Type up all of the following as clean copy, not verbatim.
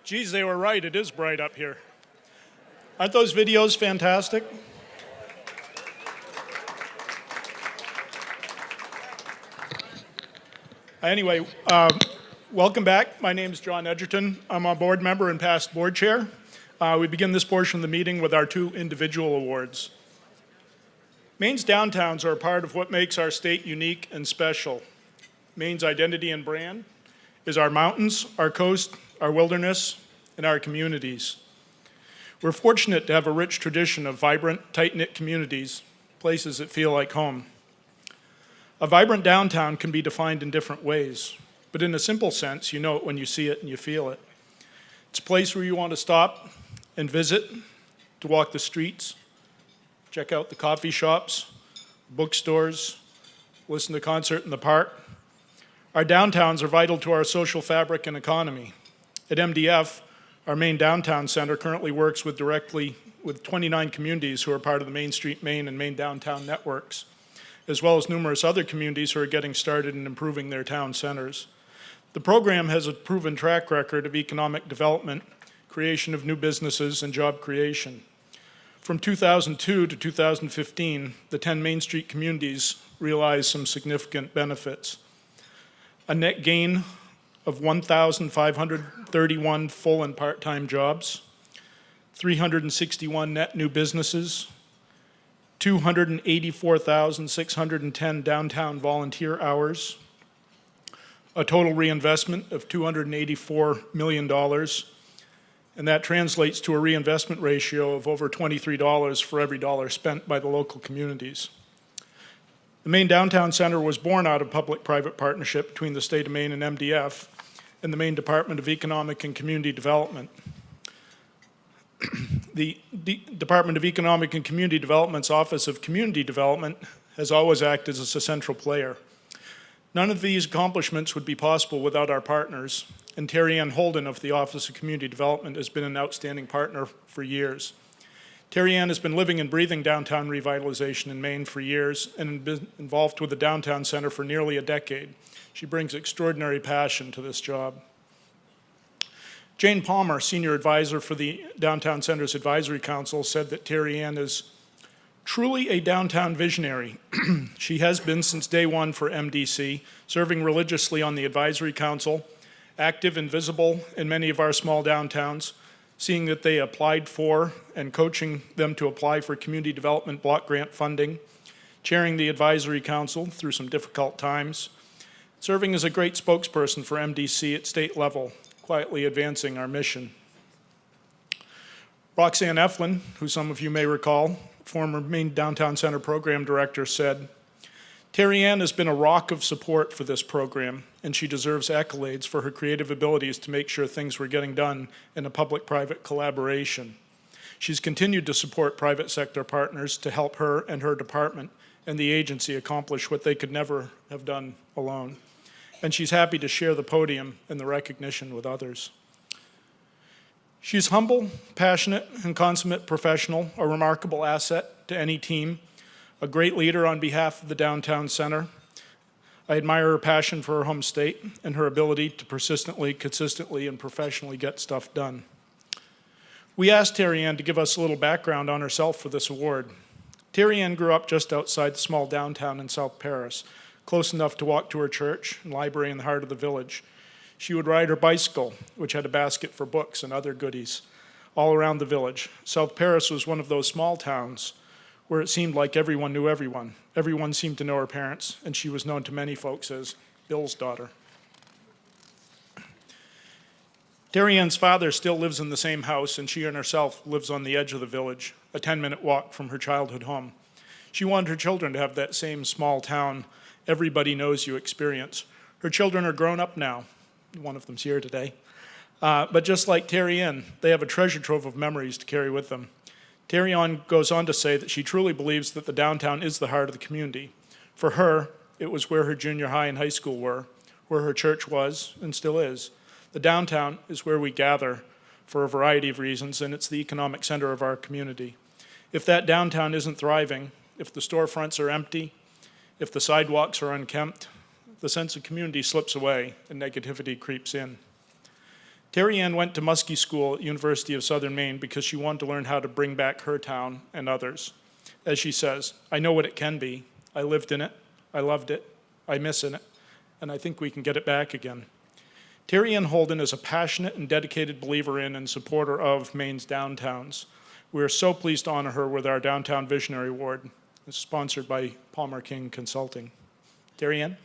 Geez, they were right. It is bright up here. Aren't those videos fantastic? Anyway, welcome back. My name is John Edgerton. I'm a board member and past board chair. We begin this portion of the meeting with our 2 individual awards. Maine's downtowns are a part of what makes our state unique and special. Maine's identity and brand is our mountains, our coast, our wilderness, and our communities. We're fortunate to have a rich tradition of vibrant, tight-knit communities, places that feel like home. A vibrant downtown can be defined in different ways, but in a simple sense, you know it when you see it and you feel it. It's a place where you want to stop and visit, to walk the streets, check out the coffee shops, bookstores, listen to a concert in the park. Our downtowns are vital to our social fabric and economy. At MDF, our Maine Downtown Center currently works directly with 29 communities who are part of the Main Street Maine and Maine Downtown networks, as well as numerous other communities who are getting started in improving their town centers. The program has a proven track record of economic development, creation of new businesses, and job creation. From 2002 to 2015, the 10 Main Street communities realized some significant benefits. A net gain of 1,531 full and part-time jobs, 361 net new businesses, 284,610 downtown volunteer hours, a total reinvestment of $284 million, and that translates to a reinvestment ratio of over $23 for every dollar spent by the local communities. The Maine Downtown Center was born out of public-private partnership between the state of Maine and MDF and the Maine Department of Economic and Community Development. The Department of Economic and Community Development's Office of Community Development has always acted as a central player. None of these accomplishments would be possible without our partners, and Terry Ann Holden of the Office of Community Development has been an outstanding partner for years. Terry Ann has been living and breathing downtown revitalization in Maine for years and been involved with the Downtown Center for nearly a decade. She brings extraordinary passion to this job. Jane Palmer, Senior Advisor for the Downtown Center's Advisory Council, said that Terry Ann is truly a downtown visionary. She has been since day one for MDC, serving religiously on the Advisory Council, active and visible in many of our small downtowns, seeing that they applied for and coaching them to apply for community development block grant funding, chairing the Advisory Council through some difficult times, serving as a great spokesperson for MDC at state level, quietly advancing our mission. Roxanne Eflin, who some of you may recall, former Maine Downtown Center Program Director, said, Terry Ann has been a rock of support for this program, and she deserves accolades for her creative abilities to make sure things were getting done in a public-private collaboration. She's continued to support private sector partners to help her and her department and the agency accomplish what they could never have done alone. And she's happy to share the podium and the recognition with others. She's humble, passionate, and consummate professional, a remarkable asset to any team, a great leader on behalf of the Downtown Center. I admire her passion for her home state and her ability to persistently, consistently, and professionally get stuff done. We asked Terry Ann to give us a little background on herself for this award. Terry Ann grew up just outside the small downtown in South Paris, close enough to walk to her church and library in the heart of the village. She would ride her bicycle, which had a basket for books and other goodies, all around the village. South Paris was one of those small towns where it seemed like everyone knew everyone. Everyone seemed to know her parents, and she was known to many folks as Bill's daughter. Terry Ann's father still lives in the same house, and she and herself lives on the edge of the village, a 10-minute walk from her childhood home. She wanted her children to have that same small town, everybody knows you experience. Her children are grown up now. One of them's here today. But just like Terry Ann, they have a treasure trove of memories to carry with them. Terry Ann goes on to say that she truly believes that the downtown is the heart of the community. For her, it was where her junior high and high school were, where her church was and still is. The downtown is where we gather for a variety of reasons, and it's the economic center of our community. If that downtown isn't thriving, if the storefronts are empty, if the sidewalks are unkempt, the sense of community slips away and negativity creeps in. Terry Ann went to Muskie School at University of Southern Maine because she wanted to learn how to bring back her town and others. As she says, I know what it can be. I lived in it. I loved it. I miss in it. And I think we can get it back again. Terry Ann Holden is a passionate and dedicated believer in and supporter of Maine's downtowns. We are so pleased to honor her with our Downtown Visionary Award. It's sponsored by Palmer King Consulting. Terry Ann.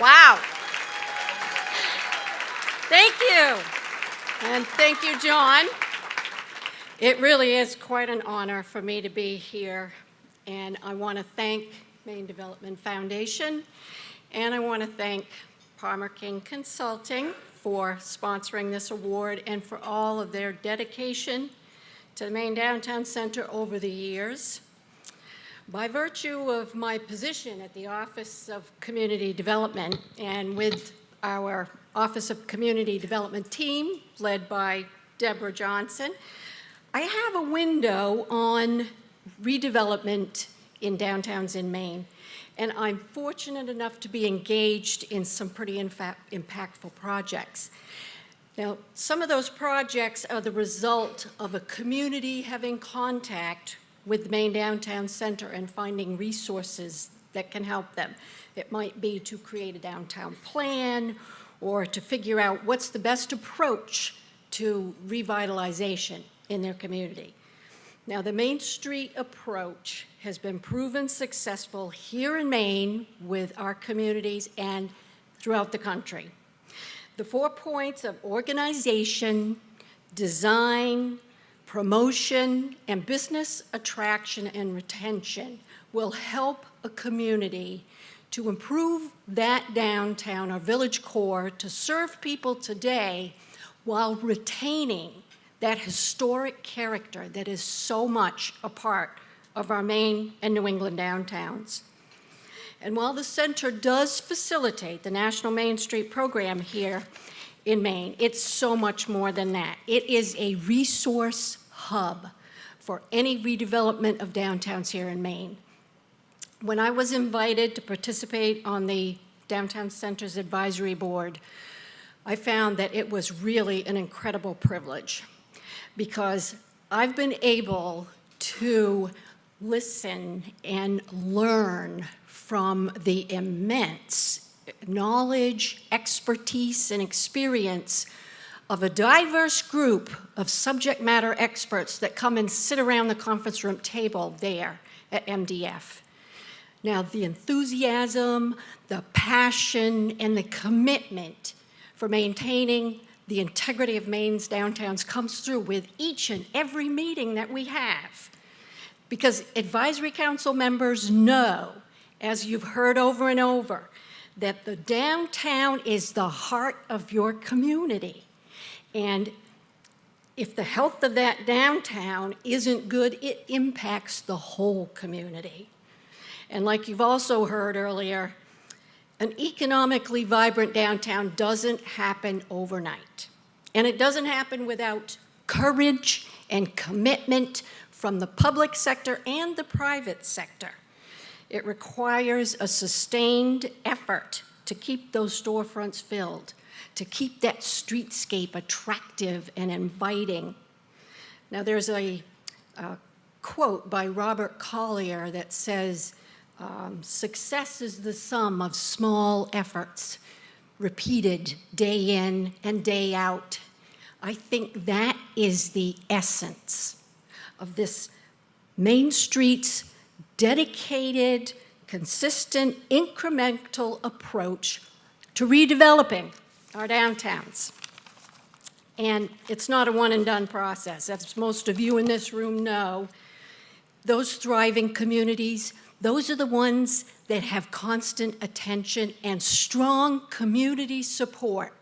Wow. Thank you. And thank you, John. It really is quite an honor for me to be here. And I want to thank Maine Development Foundation, and I want to thank Palmer King Consulting for sponsoring this award and for all of their dedication to the Maine Downtown Center over the years. By virtue of my position at the Office of Community Development and with our Office of Community Development team led by Deborah Johnson, I have a window on redevelopment in downtowns in Maine, and I'm fortunate enough to be engaged in some pretty impactful projects. Now, some of those projects are the result of a community having contact with the Maine Downtown Center and finding resources that can help them. It might be to create a downtown plan or to figure out what's the best approach to revitalization in their community. Now, the Main Street approach has been proven successful here in Maine with our communities and throughout the country. The 4 points of organization, design, promotion, and business attraction and retention will help a community to improve that downtown or village core to serve people today while retaining that historic character that is so much a part of our Maine and New England downtowns. And while the center does facilitate the National Main Street program here in Maine, it's so much more than that. It is a resource hub for any redevelopment of downtowns here in Maine. When I was invited to participate on the Downtown Center's advisory board, I found that it was really an incredible privilege because I've been able to listen and learn from the immense knowledge, expertise, and experience of a diverse group of subject matter experts that come and sit around the conference room table there at MDF. Now, the enthusiasm, the passion, and the commitment for maintaining the integrity of Maine's downtowns comes through with each and every meeting that we have. Because advisory council members know, as you've heard over and over, that the downtown is the heart of your community. And if the health of that downtown isn't good, it impacts the whole community. And like you've also heard earlier, an economically vibrant downtown doesn't happen overnight. And it doesn't happen without courage and commitment from the public sector and the private sector. It requires a sustained effort to keep those storefronts filled, to keep that streetscape attractive and inviting. Now, there's a quote by Robert Collier that says, success is the sum of small efforts repeated day in and day out. I think that is the essence of this Main Street's dedicated, consistent, incremental approach to redeveloping our downtowns. And it's not a one and done process. As most of you in this room know, those thriving communities, those are the ones that have constant attention and strong community support.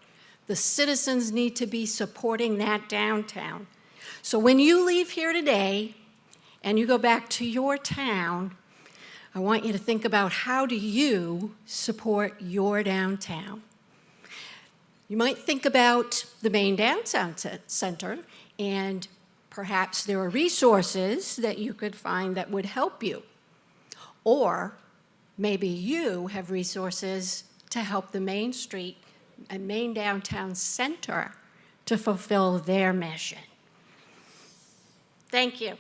The citizens need to be supporting that downtown. So when you leave here today and you go back to your town, I want you to think about how do you support your downtown. You might think about the Maine Downtown Center and perhaps there are resources that you could find that would help you. Or maybe you have resources to help the Main Street and Main Downtown Center to fulfill their mission. Thank you.